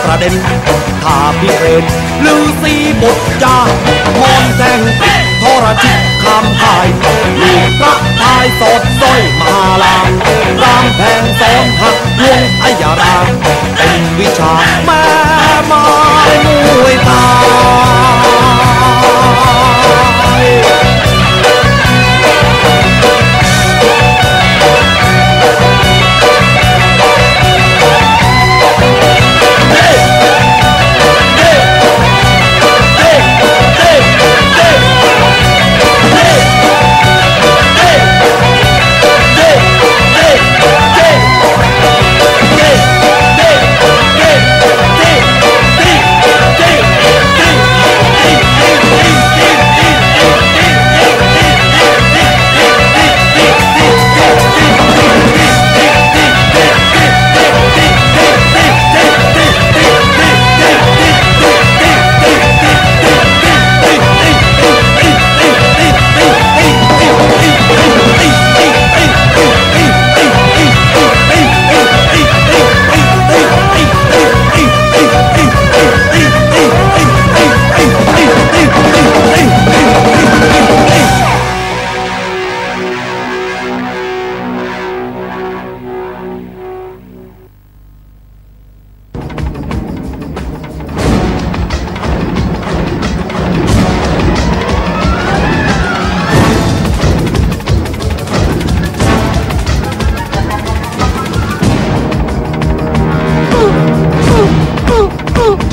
ระเด็นข้าพิเรนลือสีบทจามอนแทงติดทรชิตคำพายลูกพระพายสอดสร้อยมหาลามรามแทงสอนหักลวงอัยรามเป็นวิชาแม่ไม้มวยไทย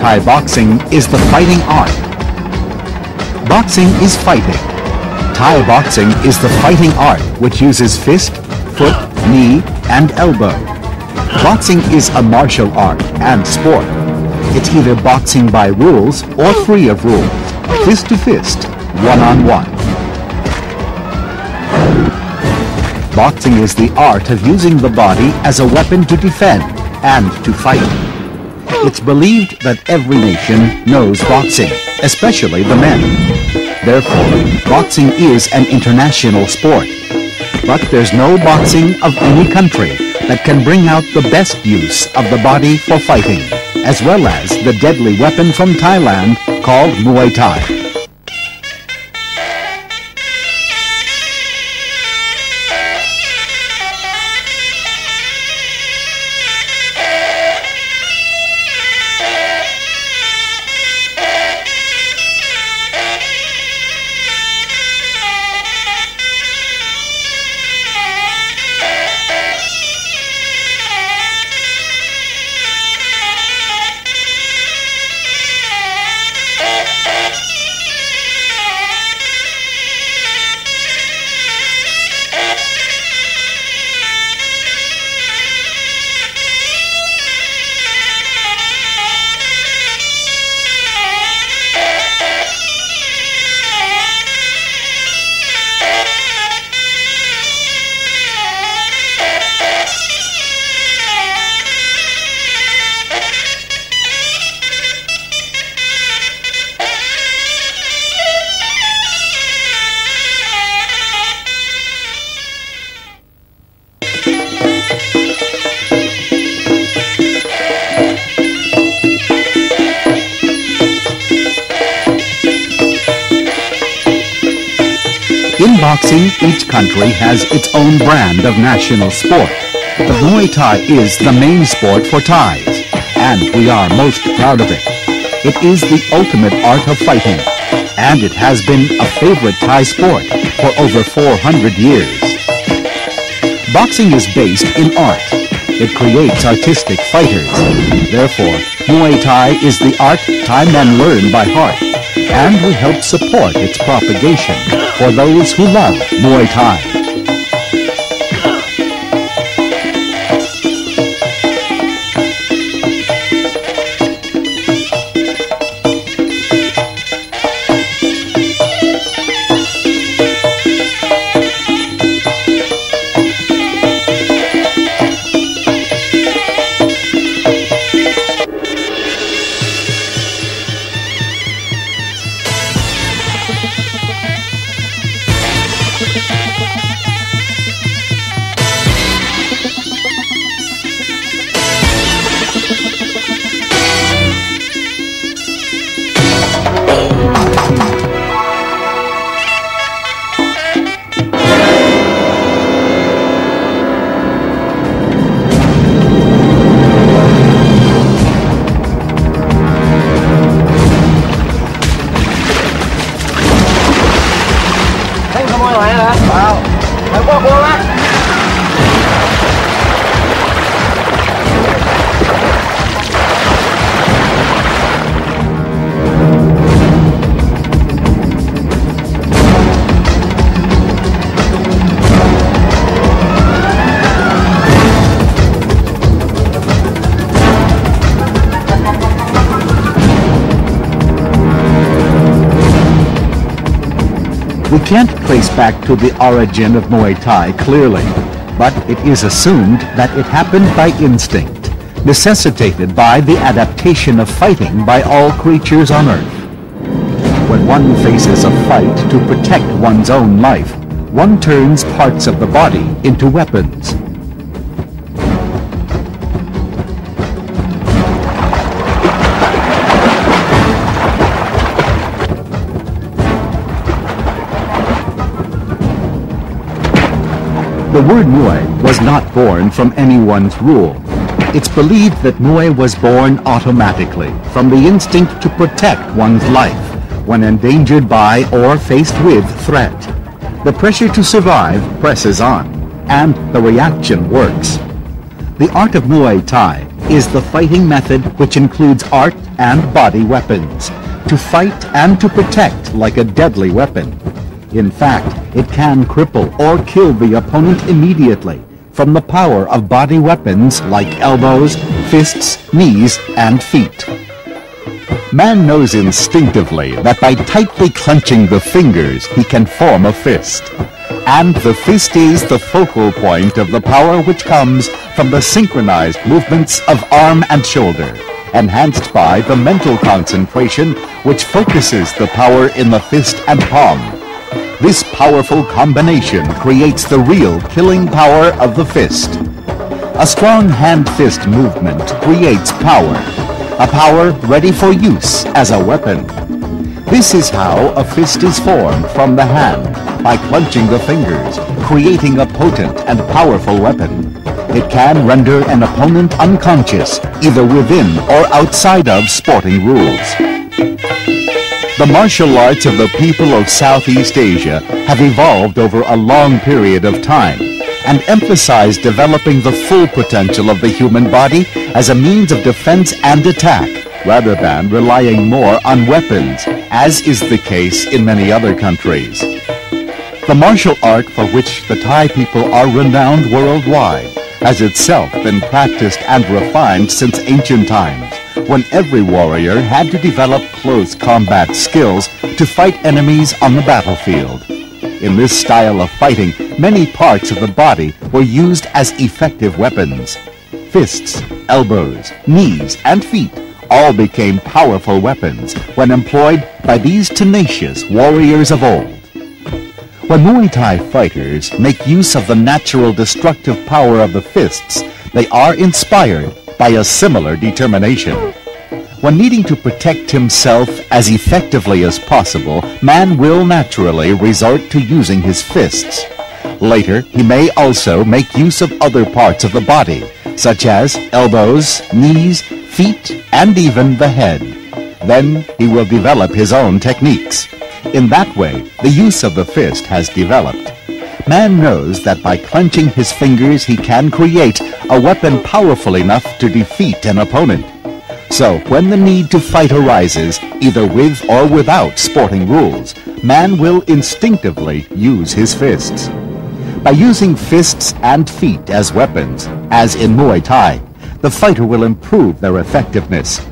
Thai boxing is the fighting art. Boxing is fighting. Thai boxing is the fighting art which uses fist, foot, knee, and elbow. Boxing is a martial art and sport. It's either boxing by rules or free of rules, fist to fist, one-on-one. Boxing is the art of using the body as a weapon to defend and to fight. It's believed that every nation knows boxing, especially the men. Therefore, boxing is an international sport. But there's no boxing of any country that can bring out the best use of the body for fighting, as well as the deadly weapon from Thailand called Muay Thai. In boxing, each country has its own brand of national sport. The Muay Thai is the main sport for Thais, and we are most proud of it. It is the ultimate art of fighting, and it has been a favorite Thai sport for over 400 years. Boxing is based in art. It creates artistic fighters. Therefore, Muay Thai is the art Thai men learn by heart, and we help support its propagation for those who love Muay Thai. We can't trace back to the origin of Muay Thai clearly, but it is assumed that it happened by instinct, necessitated by the adaptation of fighting by all creatures on Earth. When one faces a fight to protect one's own life, one turns parts of the body into weapons. The word Muay was not born from anyone's rule. It's believed that Muay was born automatically from the instinct to protect one's life when endangered by or faced with threat. The pressure to survive presses on, and the reaction works. The art of Muay Thai is the fighting method which includes art and body weapons, to fight and to protect like a deadly weapon. In fact, it can cripple or kill the opponent immediately from the power of body weapons like elbows, fists, knees, and feet. Man knows instinctively that by tightly clenching the fingers he can form a fist. And the fist is the focal point of the power which comes from the synchronized movements of arm and shoulder, enhanced by the mental concentration which focuses the power in the fist and palm. This powerful combination creates the real killing power of the fist. A strong hand-fist movement creates power, a power ready for use as a weapon. This is how a fist is formed from the hand, by clenching the fingers, creating a potent and powerful weapon. It can render an opponent unconscious, either within or outside of sporting rules. The martial arts of the people of Southeast Asia have evolved over a long period of time and emphasize developing the full potential of the human body as a means of defense and attack, rather than relying more on weapons, as is the case in many other countries. The martial art for which the Thai people are renowned worldwide has itself been practiced and refined since ancient times, when every warrior had to develop close combat skills to fight enemies on the battlefield. In this style of fighting, many parts of the body were used as effective weapons. Fists, elbows, knees, and feet all became powerful weapons when employed by these tenacious warriors of old. When Muay Thai fighters make use of the natural destructive power of the fists, they are inspired by a similar determination. When needing to protect himself as effectively as possible, man will naturally resort to using his fists. Later, he may also make use of other parts of the body, such as elbows, knees, feet, and even the head. Then he will develop his own techniques. In that way, the use of the fist has developed. Man knows that by clenching his fingers he can create a weapon powerful enough to defeat an opponent. So, when the need to fight arises, either with or without sporting rules, man will instinctively use his fists. By using fists and feet as weapons, as in Muay Thai, the fighter will improve their effectiveness.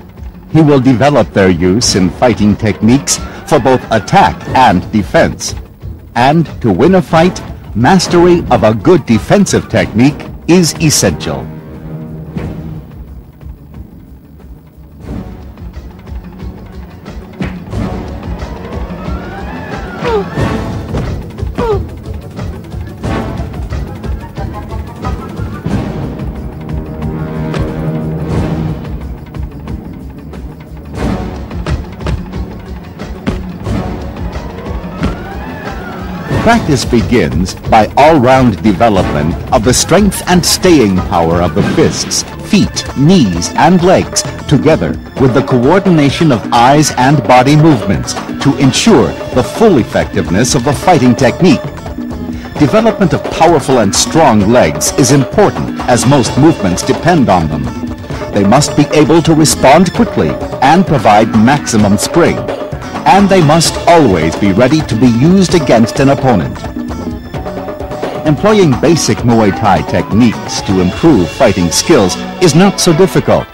He will develop their use in fighting techniques for both attack and defense. And to win a fight, mastery of a good defensive technique is essential. Practice begins by all-round development of the strength and staying power of the fists, feet, knees, and legs, together with the coordination of eyes and body movements to ensure the full effectiveness of the fighting technique. Development of powerful and strong legs is important as most movements depend on them. They must be able to respond quickly and provide maximum spring. And they must always be ready to be used against an opponent. Employing basic Muay Thai techniques to improve fighting skills is not so difficult.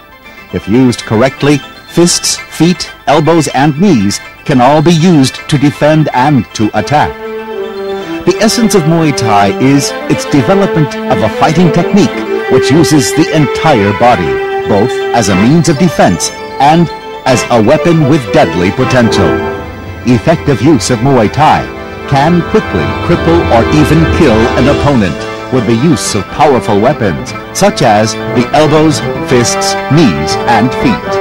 If used correctly, fists, feet, elbows, and knees can all be used to defend and to attack. The essence of Muay Thai is its development of a fighting technique which uses the entire body, both as a means of defense and as a weapon with deadly potential. Effective use of Muay Thai can quickly cripple or even kill an opponent with the use of powerful weapons such as the elbows, fists, knees, and feet.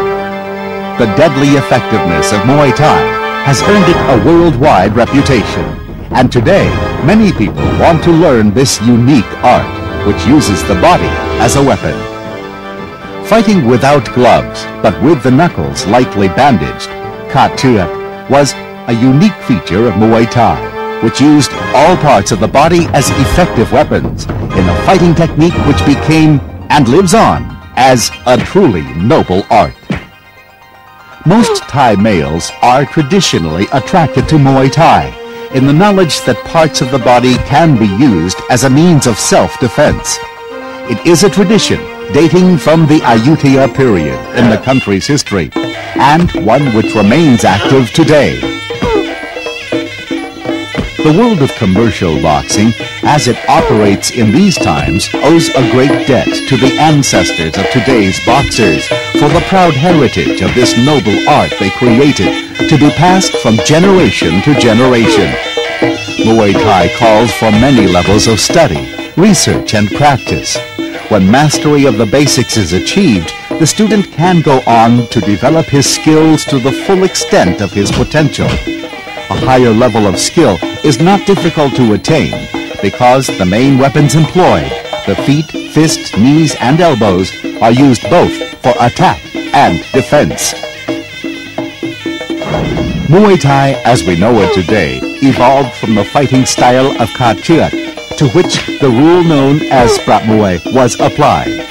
The deadly effectiveness of Muay Thai has earned it a worldwide reputation, and today many people want to learn this unique art which uses the body as a weapon. Fighting without gloves but with the knuckles lightly bandaged, Khat Chuek was a unique feature of Muay Thai, which used all parts of the body as effective weapons in a fighting technique which became and lives on as a truly noble art. Most Thai males are traditionally attracted to Muay Thai in the knowledge that parts of the body can be used as a means of self-defense. It is a tradition dating from the Ayutthaya period in the country's history, and one which remains active today. The world of commercial boxing, as it operates in these times, owes a great debt to the ancestors of today's boxers for the proud heritage of this noble art they created to be passed from generation to generation. Muay Thai calls for many levels of study, research, and practice. When mastery of the basics is achieved, the student can go on to develop his skills to the full extent of his potential. A higher level of skill is not difficult to attain because the main weapons employed, the feet, fists, knees, and elbows, are used both for attack and defense. Muay Thai, as we know it today, evolved from the fighting style of Khat Chuek, to which the rule known as Prap Muay was applied.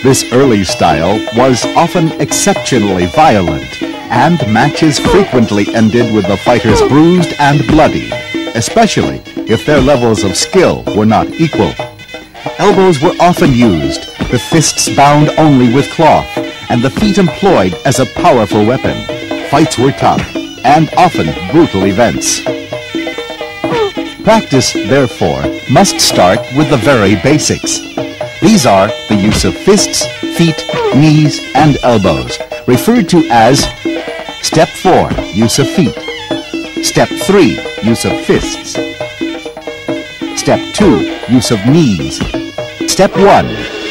This early style was often exceptionally violent, and matches frequently ended with the fighters bruised and bloody, especially if their levels of skill were not equal. Elbows were often used, the fists bound only with cloth, and the feet employed as a powerful weapon. Fights were tough and often brutal events. Practice, therefore, must start with the very basics. These are the use of fists, feet, knees, and elbows, referred to as Step 4, use of feet. Step 3, use of fists. Step 2, use of knees. Step 1,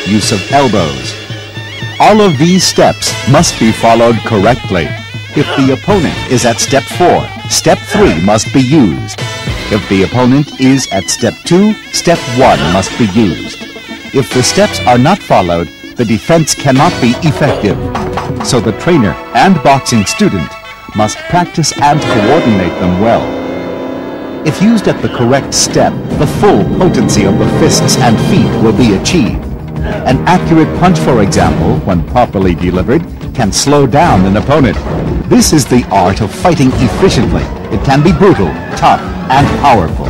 use of elbows. All of these steps must be followed correctly. If the opponent is at Step 4, Step 3 must be used. If the opponent is at Step 2, Step 1 must be used. If the steps are not followed, the defense cannot be effective. So the trainer and boxing student must practice and coordinate them well. If used at the correct step, the full potency of the fists and feet will be achieved. An accurate punch, for example, when properly delivered, can slow down an opponent. This is the art of fighting efficiently. It can be brutal, tough, and powerful.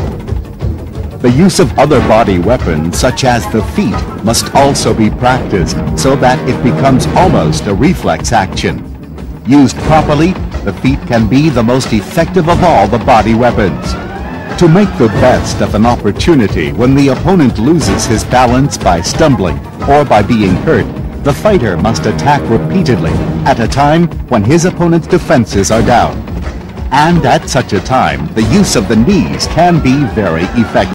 The use of other body weapons, such as the feet, must also be practiced so that it becomes almost a reflex action. Used properly, the feet can be the most effective of all the body weapons. To make the best of an opportunity when the opponent loses his balance by stumbling or by being hurt, the fighter must attack repeatedly at a time when his opponent's defenses are down. And at such a time, the use of the knees can be very effective.